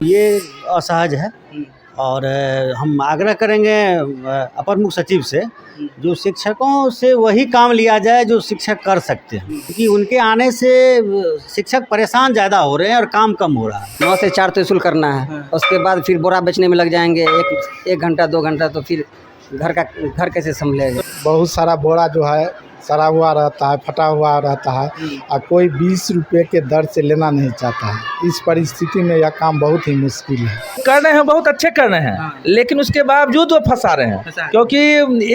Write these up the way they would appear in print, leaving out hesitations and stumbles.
ये असहज है और हम आग्रह करेंगे अपर मुख्य सचिव से जो शिक्षकों से वही काम लिया जाए जो शिक्षक कर सकते हैं, क्योंकि उनके आने से शिक्षक परेशान ज़्यादा हो रहे हैं और काम कम हो रहा है। 9 से 4 तो स्कूल करना है, उसके बाद फिर बोरा बेचने में लग जाएंगे एक घंटा 2 घंटा, तो फिर घर कैसे संभलेगा। बहुत सारा बोरा जो है सड़ा हुआ रहता है, फटा हुआ रहता है और कोई 20 रुपये के दर से लेना नहीं चाहता है। इस परिस्थिति में यह काम बहुत ही मुश्किल है। कर रहे हैं, बहुत अच्छे कर रहे हैं, लेकिन उसके बावजूद वो फंसा रहे हैं, क्योंकि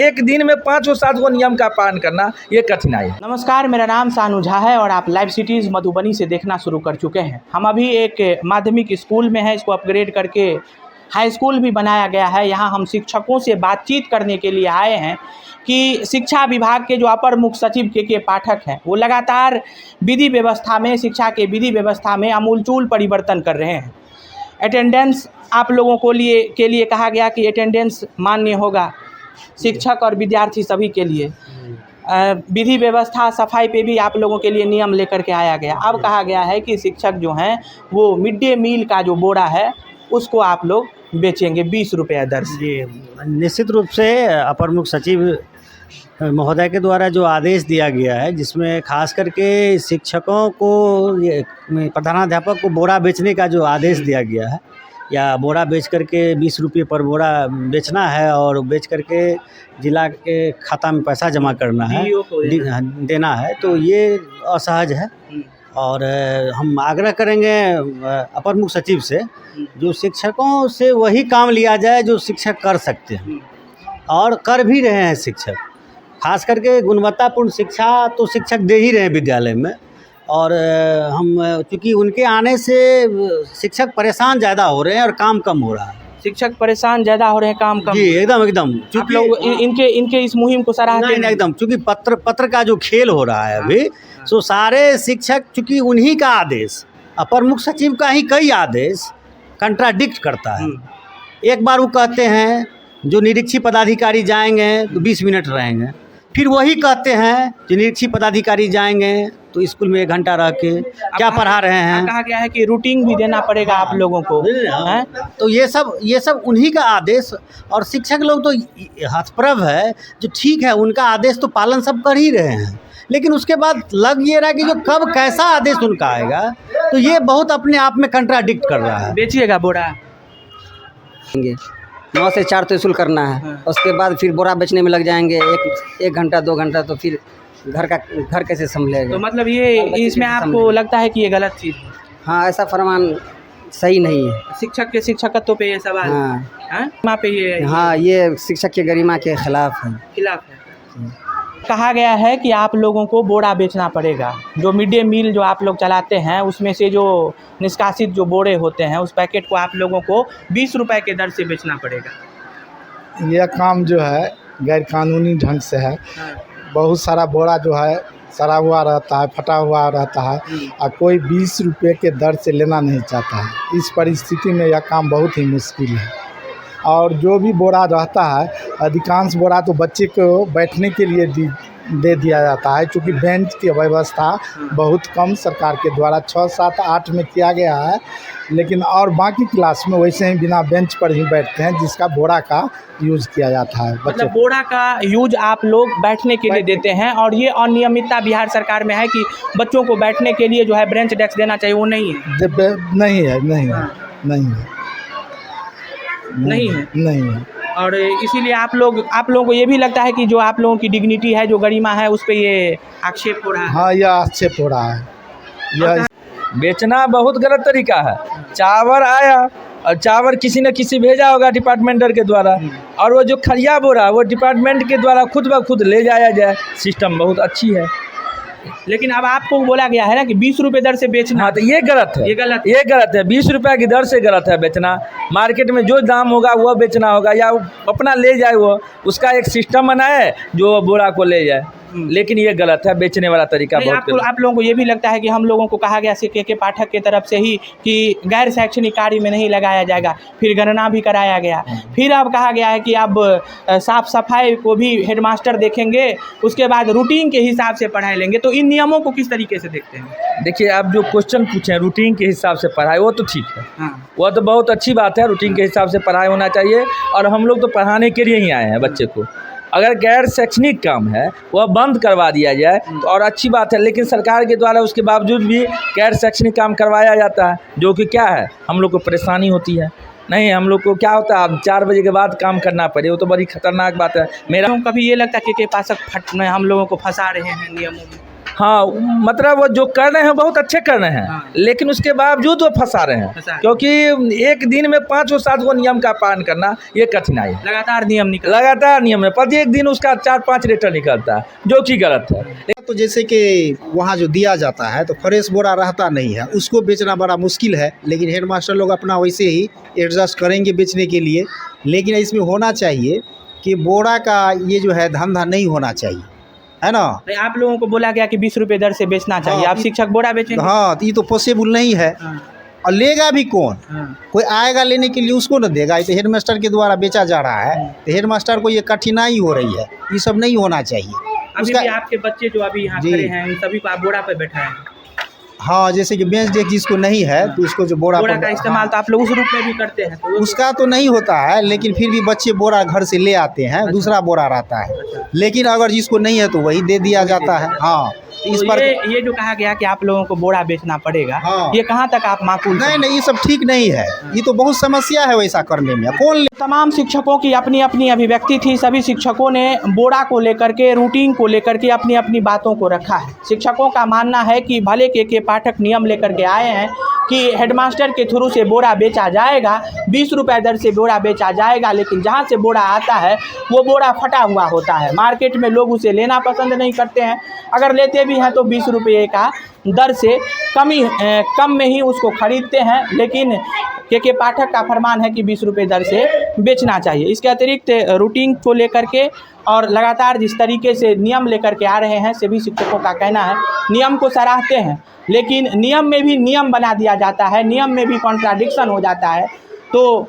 एक दिन में 5-7 नियम का पालन करना ये कठिनाई है। नमस्कार, मेरा नाम सानू झा है और आप लाइव सिटीज़ मधुबनी से देखना शुरू कर चुके हैं। हम अभी एक माध्यमिक स्कूल में हैं, इसको अपग्रेड करके हाई स्कूल भी बनाया गया है। यहाँ हम शिक्षकों से बातचीत करने के लिए आए हैं कि शिक्षा विभाग के जो अपर मुख्य सचिव के पाठक हैं, वो लगातार विधि व्यवस्था में, शिक्षा के विधि व्यवस्था में आमूलचूल परिवर्तन कर रहे हैं। अटेंडेंस आप लोगों के लिए कहा गया कि अटेंडेंस मान्य होगा, शिक्षक और विद्यार्थी सभी के लिए। विधि व्यवस्था, सफाई पे भी आप लोगों के लिए नियम लेकर के आया गया। अब कहा गया है कि शिक्षक जो हैं वो मिड डे मील का जो बोरा है उसको आप लोग बेचेंगे 20 रुपये दर से। जी, निश्चित रूप से अपर मुख्य सचिव महोदय के द्वारा जो आदेश दिया गया है, जिसमें खास करके शिक्षकों को, प्रधानाध्यापक को बोरा बेचने का जो आदेश दिया गया है, या बोरा बेच करके 20 रुपये पर बोरा बेचना है और बेच करके जिला के खाता में पैसा जमा करना है, देना है, तो ये असहज है। और हम आग्रह करेंगे अपर मुख्य सचिव से जो शिक्षकों से वही काम लिया जाए जो शिक्षक कर सकते हैं और कर भी रहे हैं। शिक्षक खास करके गुणवत्तापूर्ण शिक्षा तो शिक्षक दे ही रहे हैं विद्यालय में, और हम चूँकि उनके आने से शिक्षक परेशान ज़्यादा हो रहे हैं और काम कम हो रहा है। शिक्षक परेशान ज़्यादा हो रहे हैं, काम कम। जी, एकदम चूँकि लोग इनके इस मुहिम को सराहते हैं। एकदम, चूँकि पत्र का जो खेल हो रहा है अभी, सो सारे शिक्षक, चूँकि उन्हीं का आदेश, अपर मुख्य सचिव का ही कई आदेश कंट्राडिक्ट करता है। एक बार वो कहते हैं जो निरीक्षी पदाधिकारी जाएंगे तो 20 मिनट रहेंगे, फिर वही कहते हैं कि निरीक्षी पदाधिकारी जाएंगे तो स्कूल में 1 घंटा रह के क्या पढ़ा रहे हैं। कहा गया है कि रूटीन भी देना पड़ेगा आप लोगों को, तो ये सब उन्हीं का आदेश, और शिक्षक लोग तो हतप्रभ है, जो ठीक है उनका आदेश तो पालन सब कर ही रहे हैं, लेकिन उसके बाद लग ये रहा है कि जो कब कैसा आदेश उनका आएगा, तो ये बहुत अपने आप में कंट्राडिक्ट कर रहा है। बेचिएगा बोरा 9 से 4 तो स्कूल करना है, उसके बाद फिर बोरा बेचने में लग जाएंगे एक घंटा 2 घंटा, तो फिर घर कैसे संभलेगा। तो मतलब ये इसमें आपको लगता है कि ये गलत चीज़ है? हाँ, ऐसा फरमान सही नहीं है। शिक्षक के शिक्षकत्व पे ये सवाल वहाँ पे ये शिक्षक की गरिमा के खिलाफ है। कहा गया है कि आप लोगों को बोरा बेचना पड़ेगा। जो मिड डे मील जो आप लोग चलाते हैं, उसमें से जो निष्कासित जो बोरे होते हैं, उस पैकेट को आप लोगों को 20 रुपये के दर से बेचना पड़ेगा। यह काम जो है गैर कानूनी ढंग से है। बहुत सारा बोरा जो है सड़ा हुआ रहता है, फटा हुआ रहता है और कोई 20 रुपये के दर से लेना नहीं चाहता है। इस परिस्थिति में यह काम बहुत ही मुश्किल है। और जो भी बोरा रहता है, अधिकांश बोरा तो बच्चे को बैठने के लिए दे दिया जाता है, क्योंकि बेंच की व्यवस्था बहुत कम सरकार के द्वारा 6, 7, 8 में किया गया है, लेकिन और बाकी क्लास में वैसे ही बिना बेंच पर ही बैठते हैं, जिसका बोरा का यूज़ किया जाता है। मतलब बोरा का यूज आप लोग बैठने के लिए देते हैं, और ये अनियमितता बिहार सरकार में है कि बच्चों को बैठने के लिए जो है बेंच डेस्क देना चाहिए, वो नहीं है। और इसीलिए आप लोगों को ये भी लगता है कि जो आप लोगों की डिग्निटी है, जो गरिमा है, उस पे ये आक्षेप हो रहा है। हाँ, यह आक्षेप हो रहा है। बेचना बहुत गलत तरीका है। चावल आया और चावल किसी न किसी भेजा होगा डिपार्टमेंटर के द्वारा, और वो जो खलिया बोरा वो डिपार्टमेंट के द्वारा खुद ब खुद ले जाया जाए, सिस्टम बहुत अच्छी है। लेकिन अब आपको बोला गया है ना कि 20 रुपये दर से बेचना। हाँ, तो ये गलत है, ये गलत है। 20 रुपये की दर से गलत है बेचना। मार्केट में जो दाम होगा वो बेचना होगा, या अपना ले जाए, वो उसका एक सिस्टम बनाए जो बोरा को ले जाए। लेकिन ये गलत है, बेचने वाला तरीका नहीं, बहुत गलत। आप लोगों को ये भी लगता है कि हम लोगों को कहा गया के पाठक की तरफ से ही कि गैर शैक्षणिक कार्य में नहीं लगाया जाएगा, फिर गणना भी कराया गया, फिर अब कहा गया है कि अब साफ सफाई को भी हेडमास्टर देखेंगे, उसके बाद रूटीन के हिसाब से पढ़ाई लेंगे। तो इन नियमों को किस तरीके से देखते हैं? देखिए, आप जो क्वेश्चन पूछे हैं रूटीन के हिसाब से पढ़ाई, वो तो ठीक है, हाँ, वो तो बहुत अच्छी बात है, रूटीन के हिसाब से पढ़ाई होना चाहिए। और हम लोग तो पढ़ाने के लिए ही आए हैं बच्चे को। अगर गैर शैक्षणिक काम है वह बंद करवा दिया जाए तो और अच्छी बात है, लेकिन सरकार के द्वारा उसके बावजूद भी गैर शैक्षणिक काम करवाया जाता है, जो कि क्या है, हम लोग को परेशानी होती है। नहीं, हम लोग को क्या होता है, अब 4 बजे के बाद काम करना पड़े, वो तो बड़ी खतरनाक बात है। मेरा कभी ये लगता है कि पाठक में हम लोगों को फंसा रहे हैं नियमों में? हाँ, मतलब वो जो कर रहे हैं बहुत अच्छे कर रहे हैं, हाँ। लेकिन उसके बावजूद वो फंसा रहे फंसा हैं, रहे। क्योंकि एक दिन में 5-7 नियम का पालन करना ये कठिनाई है। लगातार नियम निकल लगातार नियम में प्रत्येक दिन उसका 4-5 लीटर निकलता है, जो कि गलत है। तो जैसे कि वहाँ जो दिया जाता है तो फ्रेश बोरा रहता नहीं है, उसको बेचना बड़ा मुश्किल है, लेकिन हेडमास्टर लोग अपना वैसे ही एडजस्ट करेंगे बेचने के लिए। लेकिन इसमें होना चाहिए कि बोरा का ये जो है धंधा नहीं होना चाहिए, है ना। नहीं, आप लोगों को बोला गया कि 20 रुपये दर से बेचना चाहिए, हाँ, आप शिक्षक बोरा बेचेंगे? हाँ, तो ये तो पॉसिबल नहीं है। हाँ, और लेगा भी कौन? हाँ, कोई आएगा लेने के लिए, उसको न देगा। ये तो हेडमास्टर के द्वारा बेचा जा रहा है, तो हेडमास्टर को ये कठिनाई हो रही है। ये सब नहीं होना चाहिए। अभी भी आपके बच्चे जो अभी यहाँ जी। खड़े हैं उन सभी को आप बोरा पे बैठाए हैं? हाँ, जैसे कि बेंच डेस्क जिसको नहीं है तो उसको जो बोरा बोरा पर- का इस्तेमाल तो आप लोग उस रूप में भी करते हैं, तो वो उसका तो नहीं होता है, लेकिन फिर भी बच्चे बोरा घर से ले आते हैं, दूसरा बोरा रहता है। लेकिन अगर जिसको नहीं है तो वही दे दिया जाता है। हाँ, इस तो पर ये जो कहा गया कि आप लोगों को बोरा बेचना पड़ेगा, हाँ। ये कहाँ तक आप माकूल नहीं नहीं, ये सब ठीक नहीं है। ये तो बहुत समस्या है वैसा करने में। कौन ले? तमाम शिक्षकों की अपनी अपनी अभिव्यक्ति थी। सभी शिक्षकों ने बोरा को लेकर के, रूटीन को लेकर के अपनी अपनी बातों को रखा है। शिक्षकों का मानना है कि भले के पाठक नियम लेकर के आए हैं कि हेडमास्टर के थ्रू से बोरा बेचा जाएगा, 20 रुपये दर से बोरा बेचा जाएगा, लेकिन जहाँ से बोरा आता है वो बोरा फटा हुआ होता है। मार्केट में लोग उसे लेना पसंद नहीं करते हैं, अगर लेते भी हैं तो 20 रुपये का दर से कम में ही उसको ख़रीदते हैं। लेकिन के पाठक का फरमान है कि 20 रुपये दर से बेचना चाहिए। इसके अतिरिक्त रूटीन को लेकर के और लगातार जिस तरीके से नियम लेकर के आ रहे हैं, सभी शिक्षकों का कहना है नियम को सराहते हैं, लेकिन नियम में भी नियम बना दिया जाता है, नियम में भी कॉन्ट्राडिक्शन हो जाता है। तो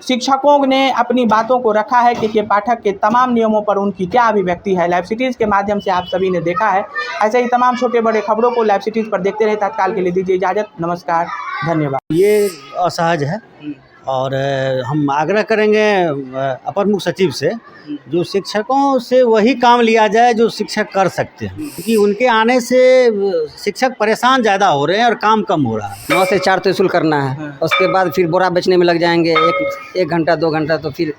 शिक्षकों ने अपनी बातों को रखा है कि पाठक के तमाम नियमों पर उनकी क्या अभिव्यक्ति है। लाइव सिटीज़ के माध्यम से आप सभी ने देखा है। ऐसे ही तमाम छोटे बड़े खबरों को लाइव सिटीज़ पर देखते रहे। तत्काल के लिए दीजिए इजाज़त। नमस्कार, धन्यवाद। ये असहज है और हम आग्रह करेंगे अपर मुख्य सचिव से जो शिक्षकों से वही काम लिया जाए जो शिक्षक कर सकते हैं, क्योंकि उनके आने से शिक्षक परेशान ज़्यादा हो रहे हैं और काम कम हो रहा है। 9 से 4 तो वसूल करना है, उसके बाद फिर बोरा बेचने में लग जाएंगे, एक घंटा 2 घंटा, तो फिर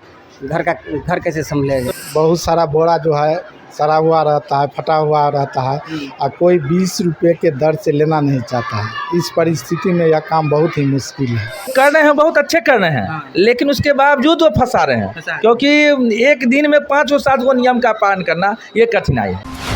घर कैसे संभलेगा। बहुत सारा बोरा जो है सड़ा हुआ रहता है, फटा हुआ रहता है, और कोई 20 रुपये के दर से लेना नहीं चाहता है। इस परिस्थिति में यह काम बहुत ही मुश्किल है। कर रहे हैं, बहुत अच्छे कर रहे हैं, लेकिन उसके बावजूद वो फंसा रहे हैं, क्योंकि एक दिन में 5-7 नियम का पालन करना ये कठिनाई है।